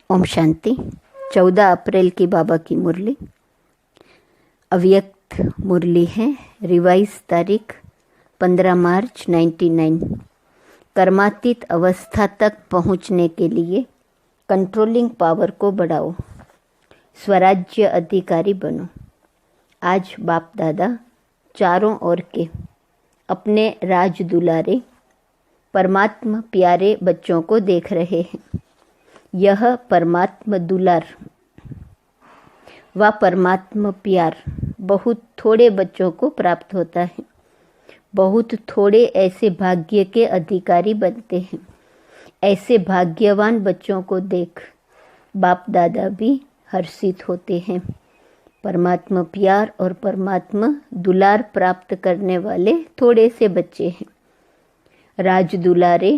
ओम शांति। 14 अप्रैल की बाबा की मुरली अव्यक्त मुरली है। रिवाइज तारीख 15 मार्च 99। कर्मातीत अवस्था तक पहुंचने के लिए कंट्रोलिंग पावर को बढ़ाओ, स्वराज्य अधिकारी बनो। आज बाप दादा चारों ओर के अपने राज दुलारे परमात्मा प्यारे बच्चों को देख रहे हैं। यह परमात्मा दुलार व परमात्मा प्यार बहुत थोड़े बच्चों को प्राप्त होता है। बहुत थोड़े ऐसे भाग्य के अधिकारी बनते हैं। ऐसे भाग्यवान बच्चों को देख बाप दादा भी हर्षित होते हैं। परमात्मा प्यार और परमात्मा दुलार प्राप्त करने वाले थोड़े से बच्चे हैं। राज दुलारे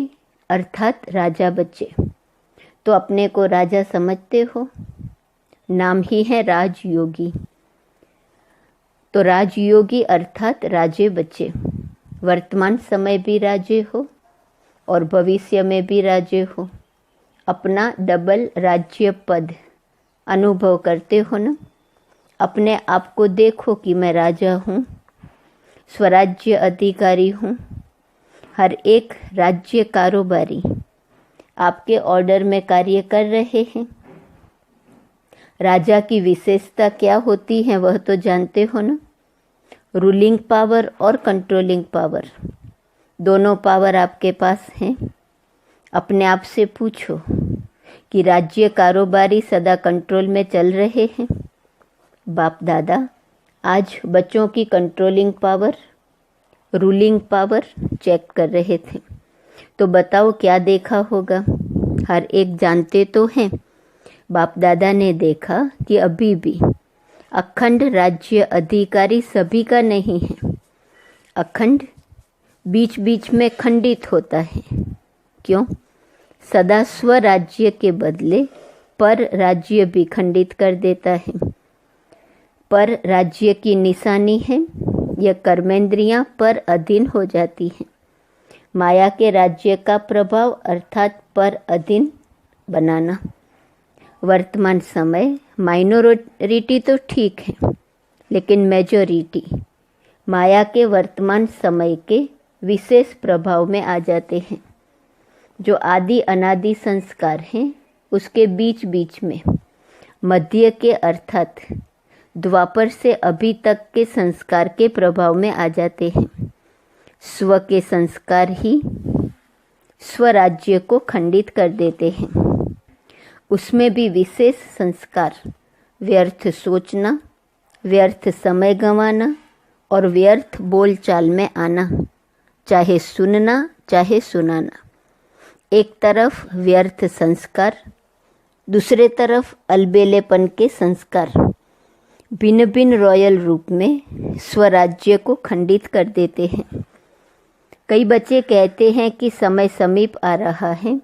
अर्थात राजा बच्चे। तो अपने को राजा समझते हो, नाम ही है राजयोगी। तो राजयोगी अर्थात राजे बच्चे। वर्तमान समय भी राजे हो और भविष्य में भी राजे हो। अपना डबल राज्य पद अनुभव करते हो ना। अपने आप को देखो कि मैं राजा हूँ, स्वराज्य अधिकारी हूँ। हर एक राज्य कारोबारी आपके ऑर्डर में कार्य कर रहे हैं। राजा की विशेषता क्या होती है वह तो जानते हो ना। रूलिंग पावर और कंट्रोलिंग पावर, दोनों पावर आपके पास हैं। अपने आप से पूछो कि राज्य कारोबारी सदा कंट्रोल में चल रहे हैं। बाप दादा आज बच्चों की controlling power, ruling power check कर रहे थे। तो बताओ क्या देखा होगा। हर एक जानते तो हैं। बाप दादा ने देखा कि अभी भी अखंड राज्य अधिकारी सभी का नहीं है। अखंड बीच बीच में खंडित होता है। क्यों? सदा स्वराज्य के बदले पर राज्य भी खंडित कर देता है। पर राज्य की निशानी है यह कर्मेंद्रियां पर अधीन हो जाती हैं। माया के राज्य का प्रभाव अर्थात पर अधीन बनाना। वर्तमान समय माइनॉरिटी तो ठीक है, लेकिन मेजॉरिटी माया के वर्तमान समय के विशेष प्रभाव में आ जाते हैं। जो आदि अनादि संस्कार हैं उसके बीच बीच में मध्य के अर्थात द्वापर से अभी तक के संस्कार के प्रभाव में आ जाते हैं। स्व के संस्कार ही स्वराज्य को खंडित कर देते हैं। उसमें भी विशेष संस्कार व्यर्थ सोचना, व्यर्थ समय गंवाना और व्यर्थ बोलचाल में आना, चाहे सुनना चाहे सुनाना। एक तरफ व्यर्थ संस्कार, दूसरे तरफ अलबेलेपन के संस्कार भिन्न भिन्न रॉयल रूप में स्वराज्य को खंडित कर देते हैं। कई बच्चे कहते हैं कि समय समीप आ रहा है,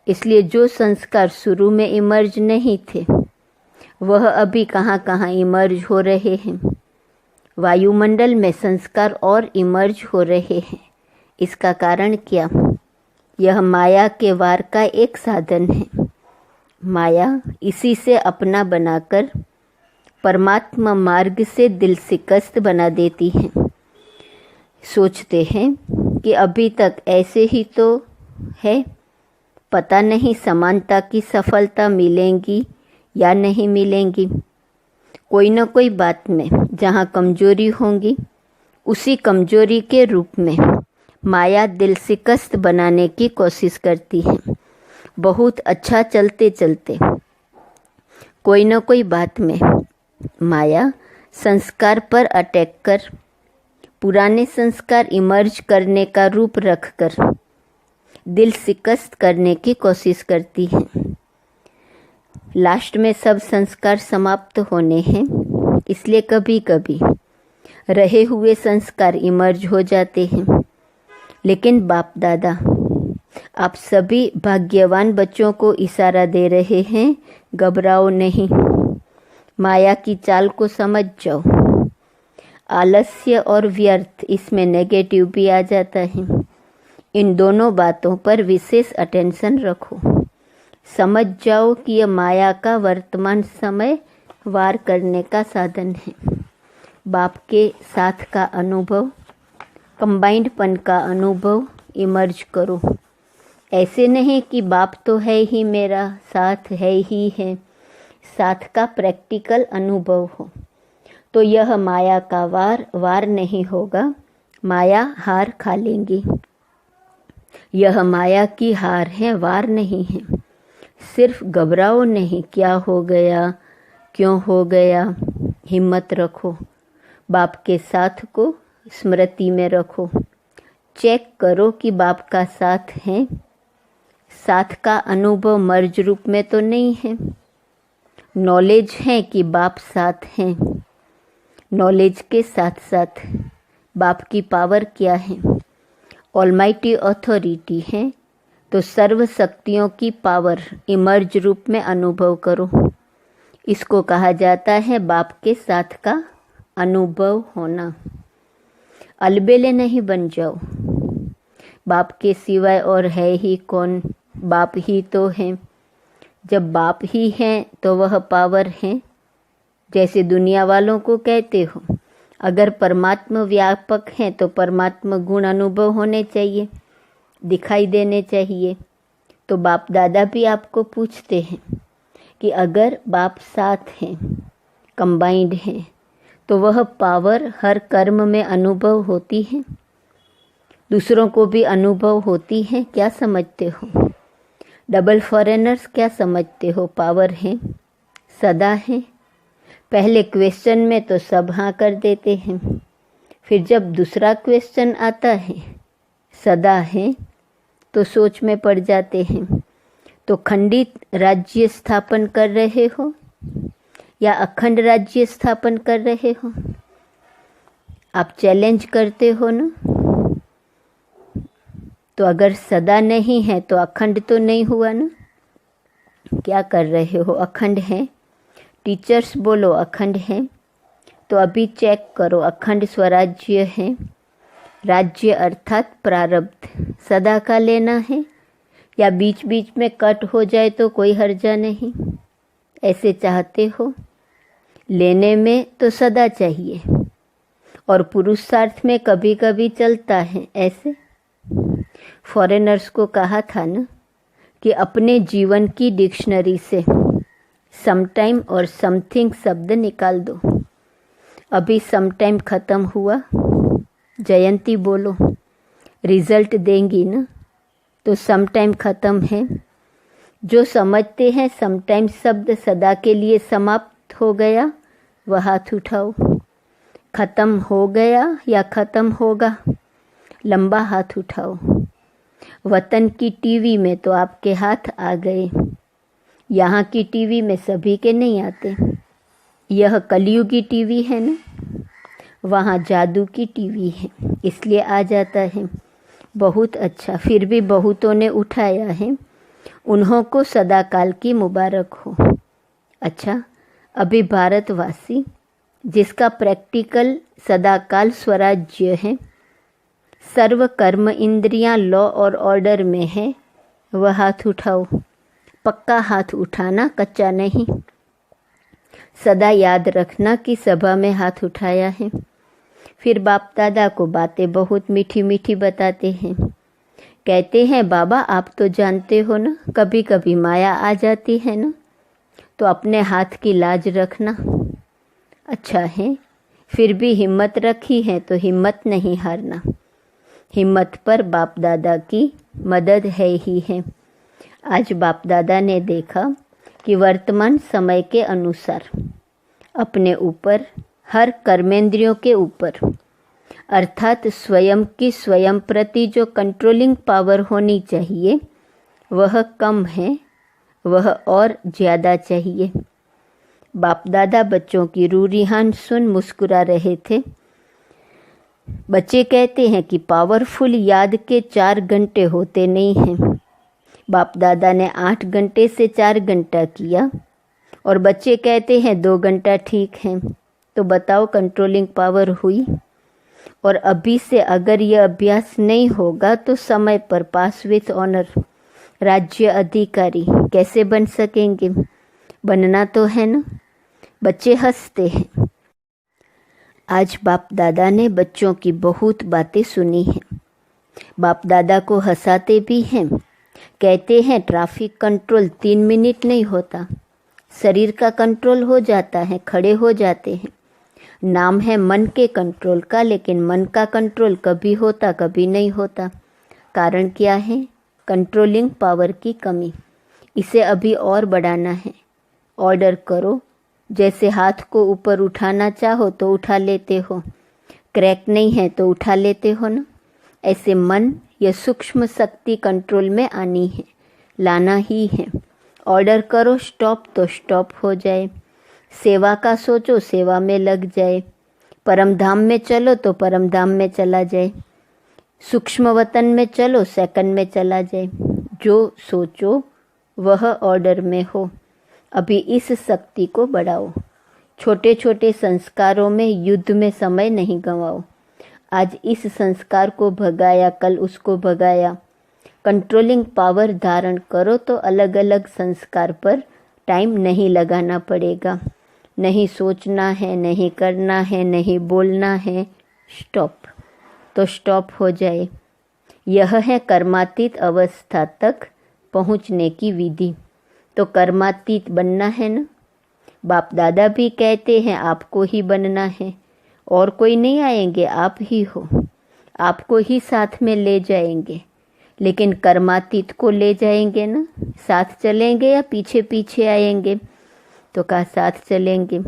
इसलिए जो संस्कार शुरू में इमर्ज नहीं थे वह अभी कहाँ कहाँ इमर्ज हो रहे हैं। वायुमंडल में संस्कार और इमर्ज हो रहे हैं। इसका कारण क्या? यह माया के वार का एक साधन है। माया इसी से अपना बनाकर परमात्मा मार्ग से दिल शिकस्त बना देती है। सोचते हैं कि अभी तक ऐसे ही तो है, पता नहीं समानता की सफलता मिलेंगी या नहीं मिलेंगी। कोई न कोई बात में जहाँ कमजोरी होंगी उसी कमजोरी के रूप में माया दिल शिकस्त बनाने की कोशिश करती है। बहुत अच्छा चलते चलते कोई न कोई बात में माया संस्कार पर अटैक कर पुराने संस्कार इमर्ज करने का रूप रखकर दिल शिकस्त करने की कोशिश करती है। लास्ट में सब संस्कार समाप्त होने हैं, इसलिए कभी कभी रहे हुए संस्कार इमर्ज हो जाते हैं। लेकिन बाप दादा आप सभी भाग्यवान बच्चों को इशारा दे रहे हैं, घबराओ नहीं। माया की चाल को समझ जाओ। आलस्य और व्यर्थ, इसमें नेगेटिव भी आ जाता है। इन दोनों बातों पर विशेष अटेंशन रखो। समझ जाओ कि यह माया का वर्तमान समय वार करने का साधन है। बाप के साथ का अनुभव, कंबाइंडपन का अनुभव इमर्ज करो। ऐसे नहीं कि बाप तो है ही मेरा, साथ है ही है, साथ का प्रैक्टिकल अनुभव हो तो यह माया का वार नहीं होगा, माया हार खा लेंगी। यह माया की हार है, वार नहीं है। सिर्फ घबराओ नहीं, क्या हो गया, क्यों हो गया। हिम्मत रखो, बाप के साथ को स्मृति में रखो। चेक करो कि बाप का साथ है। साथ का अनुभव मर्ज रूप में तो नहीं है। नॉलेज है कि बाप साथ हैं। नॉलेज के साथ साथ बाप की पावर क्या है, ऑलमाइटी अथॉरिटी है, तो सर्व शक्तियों की पावर इमर्ज रूप में अनुभव करो। इसको कहा जाता है बाप के साथ का अनुभव होना। अलबेले नहीं बन जाओ, बाप के सिवाय और है ही कौन, बाप ही तो है। जब बाप ही हैं तो वह पावर है। जैसे दुनिया वालों को कहते हो, अगर परमात्मा व्यापक हैं तो परमात्मा गुण अनुभव होने चाहिए, दिखाई देने चाहिए। तो बाप दादा भी आपको पूछते हैं कि अगर बाप साथ हैं, कंबाइंड हैं, तो वह पावर हर कर्म में अनुभव होती है, दूसरों को भी अनुभव होती है। क्या समझते हो? डबल फॉरेनर्स क्या समझते हो? पावर है, सदा है। पहले क्वेश्चन में तो सब हाँ कर देते हैं, फिर जब दूसरा क्वेश्चन आता है सदा है तो सोच में पड़ जाते हैं। तो खंडित राज्य स्थापन कर रहे हो या अखंड राज्य स्थापन कर रहे हो? आप चैलेंज करते हो ना। तो अगर सदा नहीं है तो अखंड तो नहीं हुआ ना। क्या कर रहे हो? अखंड है। टीचर्स बोलो अखंड है, तो अभी चेक करो अखंड स्वराज्य है। राज्य अर्थात प्रारब्ध सदा का लेना है या बीच बीच में कट हो जाए तो कोई हर्जा नहीं, ऐसे चाहते हो? लेने में तो सदा चाहिए और पुरुषार्थ में कभी कभी चलता है ऐसे। फॉरेनर्स को कहा था ना कि अपने जीवन की डिक्शनरी से समटाइम और समथिंग शब्द निकाल दो। अभी समटाइम खत्म हुआ, जयंती बोलो, रिजल्ट देंगी ना, तो समटाइम खत्म है। जो समझते हैं समटाइम शब्द सदा के लिए समाप्त हो गया, वह हाथ उठाओ। खत्म हो गया या खत्म होगा? लंबा हाथ उठाओ। वतन की टीवी में तो आपके हाथ आ गए, यहाँ की टीवी में सभी के नहीं आते। यह कलयुगी टीवी है ना, वहाँ जादू की टीवी है, इसलिए आ जाता है। बहुत अच्छा, फिर भी बहुतों ने उठाया है, उन्हों को सदा काल की मुबारक हो। अच्छा, अभी भारतवासी जिसका प्रैक्टिकल सदा काल स्वराज्य है, सर्व कर्म इंद्रियां लॉ और ऑर्डर में है, वह हाथ उठाओ। पक्का हाथ उठाना, कच्चा नहीं। सदा याद रखना कि सभा में हाथ उठाया है। फिर बाप दादा को बातें बहुत मीठी मीठी बताते हैं। कहते हैं बाबा आप तो जानते हो ना, कभी कभी माया आ जाती है ना, तो अपने हाथ की लाज रखना। अच्छा है, फिर भी हिम्मत रखी है तो हिम्मत नहीं हारना। हिम्मत पर बाप दादा की मदद है ही है। आज बाप दादा ने देखा कि वर्तमान समय के अनुसार अपने ऊपर, हर कर्मेंद्रियों के ऊपर, अर्थात स्वयं की स्वयं प्रति जो कंट्रोलिंग पावर होनी चाहिए वह कम है, वह और ज़्यादा चाहिए। बाप दादा बच्चों की रूरिहान सुन मुस्कुरा रहे थे। बच्चे कहते हैं कि पावरफुल याद के 4 घंटे होते नहीं हैं। बाप दादा ने 8 घंटे से 4 घंटा किया और बच्चे कहते हैं 2 घंटा ठीक है। तो बताओ कंट्रोलिंग पावर हुई? और अभी से अगर यह अभ्यास नहीं होगा तो समय पर पास विथ ऑनर राज्य अधिकारी कैसे बन सकेंगे? बनना तो है ना। बच्चे हंसते हैं। आज बाप दादा ने बच्चों की बहुत बातें सुनी हैं। बाप दादा को हंसाते भी हैं। कहते हैं ट्रैफिक कंट्रोल 3 मिनट नहीं होता, शरीर का कंट्रोल हो जाता है, खड़े हो जाते हैं। नाम है मन के कंट्रोल का, लेकिन मन का कंट्रोल कभी होता कभी नहीं होता। कारण क्या है? कंट्रोलिंग पावर की कमी। इसे अभी और बढ़ाना है। ऑर्डर करो। जैसे हाथ को ऊपर उठाना चाहो तो उठा लेते हो, क्रैक नहीं है तो उठा लेते हो ना। ऐसे मन या सूक्ष्म शक्ति कंट्रोल में आनी है, लाना ही है। ऑर्डर करो स्टॉप तो स्टॉप हो जाए। सेवा का सोचो, सेवा में लग जाए। परम धाम में चलो तो परम धाम में चला जाए। सूक्ष्म वतन में चलो, सेकंड में चला जाए। जो सोचो वह ऑर्डर में हो। अभी इस शक्ति को बढ़ाओ। छोटे छोटे संस्कारों में युद्ध में समय नहीं गंवाओ। आज इस संस्कार को भगाया, कल उसको भगाया। कंट्रोलिंग पावर धारण करो तो अलग अलग संस्कार पर टाइम नहीं लगाना पड़ेगा। नहीं सोचना है, नहीं करना है, नहीं बोलना है, स्टॉप तो स्टॉप हो जाए। यह है कर्मातीत अवस्था तक पहुँचने की विधि। तो कर्मातीत बनना है ना। बाप दादा भी कहते हैं आपको ही बनना है, और कोई नहीं आएंगे, आप ही हो। आपको ही साथ में ले जाएंगे, लेकिन कर्मातीत को ले जाएंगे ना। साथ चलेंगे या पीछे पीछे आएंगे? तो कहा साथ चलेंगे।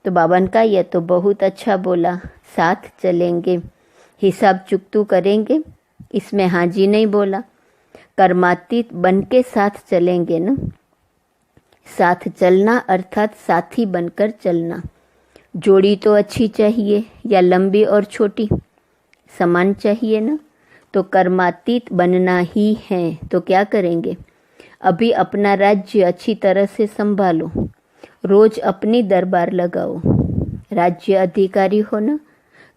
तो बाबा ने कहा यह तो बहुत अच्छा बोला, साथ चलेंगे। हिसाब चुकतू करेंगे, इसमें हाँ जी नहीं बोला। कर्मातीत बन के साथ चलेंगे ना। साथ चलना अर्थात साथी बनकर चलना। जोड़ी तो अच्छी चाहिए या लंबी और छोटी? समान चाहिए ना। तो कर्मातीत बनना ही है। तो क्या करेंगे? अभी अपना राज्य अच्छी तरह से संभालो। रोज अपनी दरबार लगाओ। राज्य अधिकारी हो ना,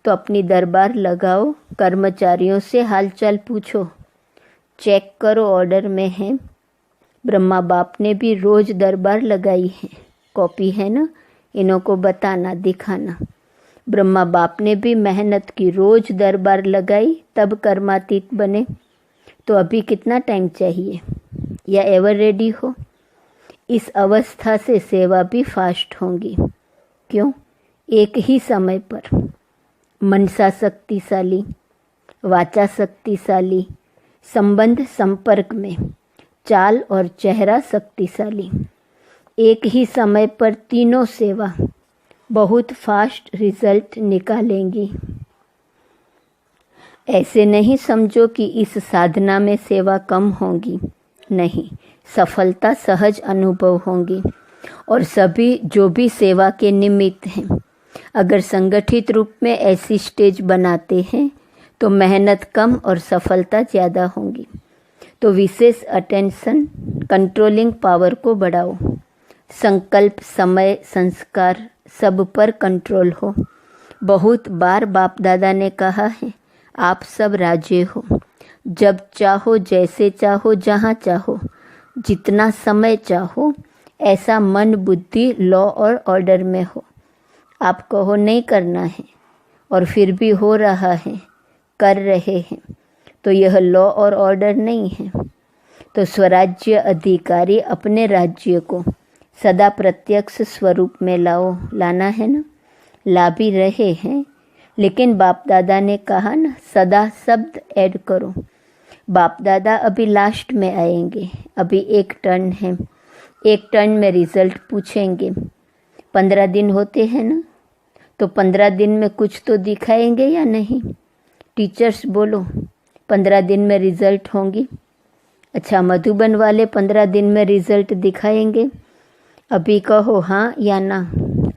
तो अपनी दरबार लगाओ। कर्मचारियों से हालचाल पूछो, चेक करो ऑर्डर में है। ब्रह्मा बाप ने भी रोज दरबार लगाई है, कॉपी है ना, इन्हों को बताना दिखाना। ब्रह्मा बाप ने भी मेहनत की, रोज दरबार लगाई, तब कर्मातीत बने। तो अभी कितना टाइम चाहिए? या एवर रेडी हो? इस अवस्था से सेवा भी फास्ट होंगी। क्यों? एक ही समय पर मनसा शक्तिशाली, वाचा शक्तिशाली, संबंध संपर्क में, चाल और चेहरा शक्तिशाली। एक ही समय पर तीनों सेवा बहुत फास्ट रिजल्ट निकालेंगी। ऐसे नहीं समझो कि इस साधना में सेवा कम होगी। नहीं, सफलता सहज अनुभव होंगी। और सभी जो भी सेवा के निमित्त हैं, अगर संगठित रूप में ऐसी स्टेज बनाते हैं तो मेहनत कम और सफलता ज़्यादा होंगी। तो विशेष अटेंशन कंट्रोलिंग पावर को बढ़ाओ। संकल्प, समय, संस्कार सब पर कंट्रोल हो। बहुत बार बाप दादा ने कहा है, आप सब राजे हो। जब चाहो, जैसे चाहो, जहाँ चाहो, जितना समय चाहो, ऐसा मन, बुद्धि, लॉ और ऑर्डर में हो। आप कहो नहीं करना है और फिर भी हो रहा है, कर रहे हैं, तो यह लॉ और ऑर्डर नहीं है। तो स्वराज्य अधिकारी अपने राज्य को सदा प्रत्यक्ष स्वरूप में लाना है ना। ला भी रहे हैं, लेकिन बाप दादा ने कहा ना, सदा शब्द ऐड करो। बाप दादा अभी लास्ट में आएंगे। अभी एक टर्न है, एक टर्न में रिजल्ट पूछेंगे। 15 दिन होते हैं ना, तो 15 दिन में कुछ तो दिखाएंगे या नहीं? टीचर्स बोलो, 15 दिन में रिजल्ट होंगी। अच्छा, मधुबन वाले 15 दिन में रिजल्ट दिखाएंगे। अभी कहो हाँ या ना।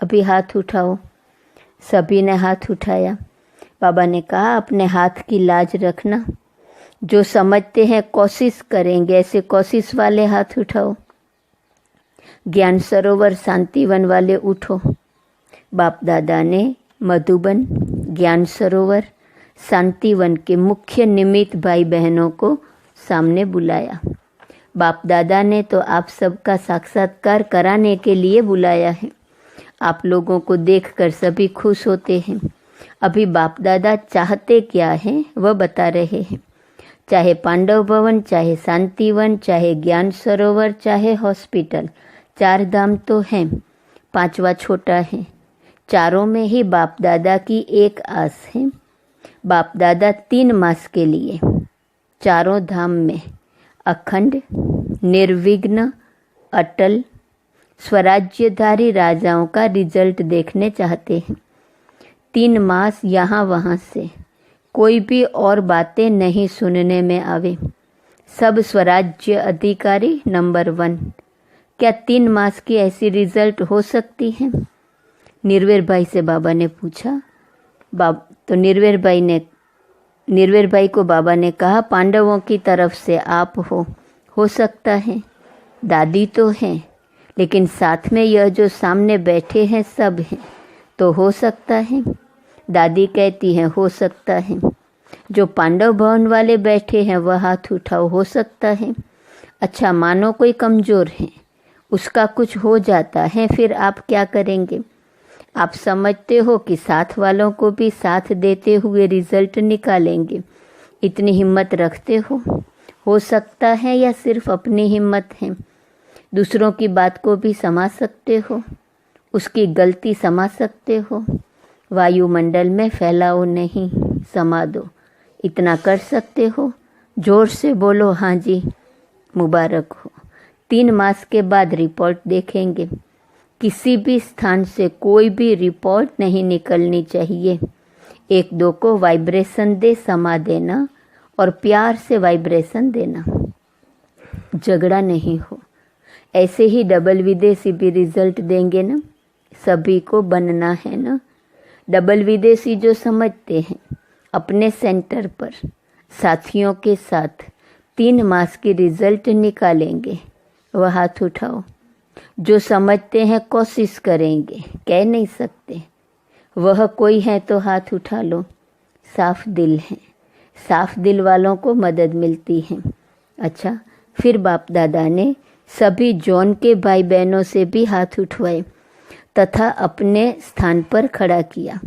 अभी हाथ उठाओ। सभी ने हाथ उठाया। बाबा ने कहा अपने हाथ की लाज रखना। जो समझते हैं कोशिश करेंगे, ऐसे कोशिश वाले हाथ उठाओ। ज्ञान सरोवर शांतिवन वाले उठो। बाप दादा ने मधुबन, ज्ञान सरोवर, शांतिवन के मुख्य निमित्त भाई बहनों को सामने बुलाया। बाप दादा ने तो आप सबका साक्षात्कार कराने के लिए बुलाया है। आप लोगों को देखकर सभी खुश होते हैं। अभी बाप दादा चाहते क्या हैं वह बता रहे हैं। चाहे पांडव भवन, चाहे शांतिवन, चाहे ज्ञान सरोवर, चाहे हॉस्पिटल, 4 धाम तो हैं, 5वां छोटा है। चारों में ही बाप दादा की एक आस है। बाप दादा 3 मास के लिए चारों धाम में अखंड, निर्विघ्न, अटल, स्वराज्यधारी राजाओं का रिजल्ट देखने चाहते हैं। 3 मास यहाँ वहाँ से कोई भी और बातें नहीं सुनने में आवे। सब स्वराज्य अधिकारी नंबर 1। क्या 3 मास की ऐसी रिजल्ट हो सकती है? निर्वेर भाई से बाबा ने पूछा। तो निर्वेर भाई को बाबा ने कहा, पांडवों की तरफ से आप हो सकता है। दादी तो हैं, लेकिन साथ में यह जो सामने बैठे हैं सब हैं, तो हो सकता है। दादी कहती हैं हो सकता है। जो पांडव भवन वाले बैठे हैं वह हाथ उठाओ, हो सकता है। अच्छा, मानो कोई कमज़ोर है, उसका कुछ हो जाता है, फिर आप क्या करेंगे? आप समझते हो कि साथ वालों को भी साथ देते हुए रिजल्ट निकालेंगे। इतनी हिम्मत रखते हो सकता है, या सिर्फ अपनी हिम्मत है? दूसरों की बात को भी समझ सकते हो, उसकी गलती समझ सकते हो। वायुमंडल में फैलाओ नहीं, समा दो। इतना कर सकते हो? जोर से बोलो हाँ जी, मुबारक हो। 3 मास के बाद रिपोर्ट देखेंगे। किसी भी स्थान से कोई भी रिपोर्ट नहीं निकलनी चाहिए। 1-2 को वाइब्रेशन दे समा देना और प्यार से वाइब्रेशन देना, झगड़ा नहीं हो। ऐसे ही डबल विदेशी भी रिजल्ट देंगे ना। सभी को बनना है ना। डबल विदेशी जो समझते हैं अपने सेंटर पर साथियों के साथ 3 मास की रिजल्ट निकालेंगे, वह हाथ उठाओ। जो समझते हैं कोशिश करेंगे, कह नहीं सकते, वह कोई है तो हाथ उठा लो। साफ दिल है, साफ दिल वालों को मदद मिलती है। अच्छा, फिर बाप दादा ने सभी जोन के भाई बहनों से भी हाथ उठवाए तथा अपने स्थान पर खड़ा किया।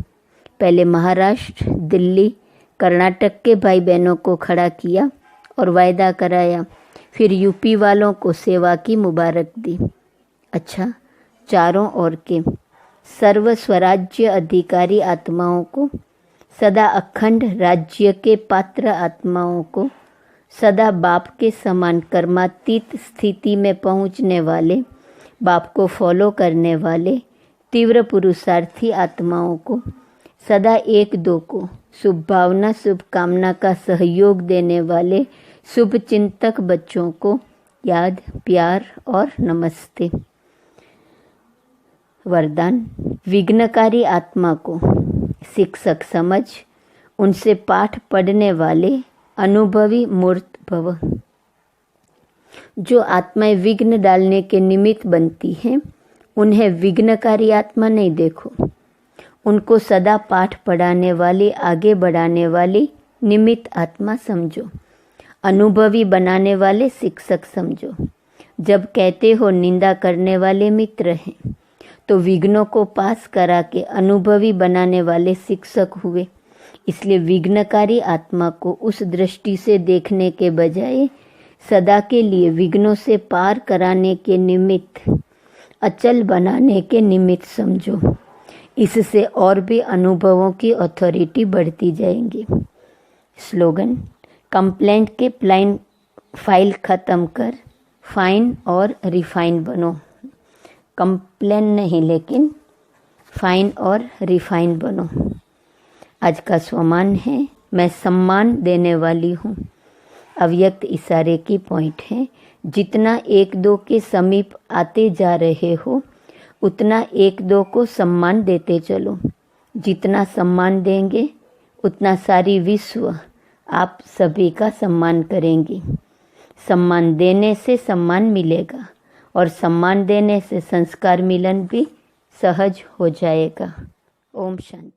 पहले महाराष्ट्र, दिल्ली, कर्नाटक के भाई बहनों को खड़ा किया और वायदा कराया। फिर यूपी वालों को सेवा की मुबारक दी। अच्छा, चारों ओर के सर्व स्वराज्य अधिकारी आत्माओं को, सदा अखंड राज्य के पात्र आत्माओं को, सदा बाप के समान कर्मातीत स्थिति में पहुंचने वाले, बाप को फॉलो करने वाले तीव्र पुरुषार्थी आत्माओं को, सदा 1-2 को शुभ भावना शुभकामना का सहयोग देने वाले शुभ चिंतक बच्चों को याद, प्यार और नमस्ते। वरदान, विघ्नकारी आत्मा को शिक्षक समझ उनसे पाठ पढ़ने वाले अनुभवी मूर्त भव। जो आत्माएं विघ्न डालने के निमित्त बनती हैं, उन्हें विघ्नकारी आत्मा नहीं देखो। उनको सदा पाठ पढ़ाने वाली, आगे बढ़ाने वाली निमित्त आत्मा समझो। अनुभवी बनाने वाले शिक्षक समझो। जब कहते हो निंदा करने वाले मित्र हैं, तो विघ्नों को पास करा के अनुभवी बनाने वाले शिक्षक हुए। इसलिए विघ्नकारी आत्मा को उस दृष्टि से देखने के बजाय सदा के लिए विघ्नों से पार कराने के निमित्त, अचल बनाने के निमित्त समझो। इससे और भी अनुभवों की अथॉरिटी बढ़ती जाएंगी। स्लोगन, कंप्लेंट के प्लाइन फाइल ख़त्म कर फाइन और रिफाइन बनो। कंप्लेन नहीं, लेकिन फाइन और रिफाइन बनो। आज का स्वमान है, मैं सम्मान देने वाली हूँ। अव्यक्त इशारे की पॉइंट है, जितना 1-2 के समीप आते जा रहे हो, उतना 1-2 को सम्मान देते चलो। जितना सम्मान देंगे, उतना सारी विश्व आप सभी का सम्मान करेंगी। सम्मान देने से सम्मान मिलेगा और सम्मान देने से संस्कार मिलन भी सहज हो जाएगा। ओम शांति।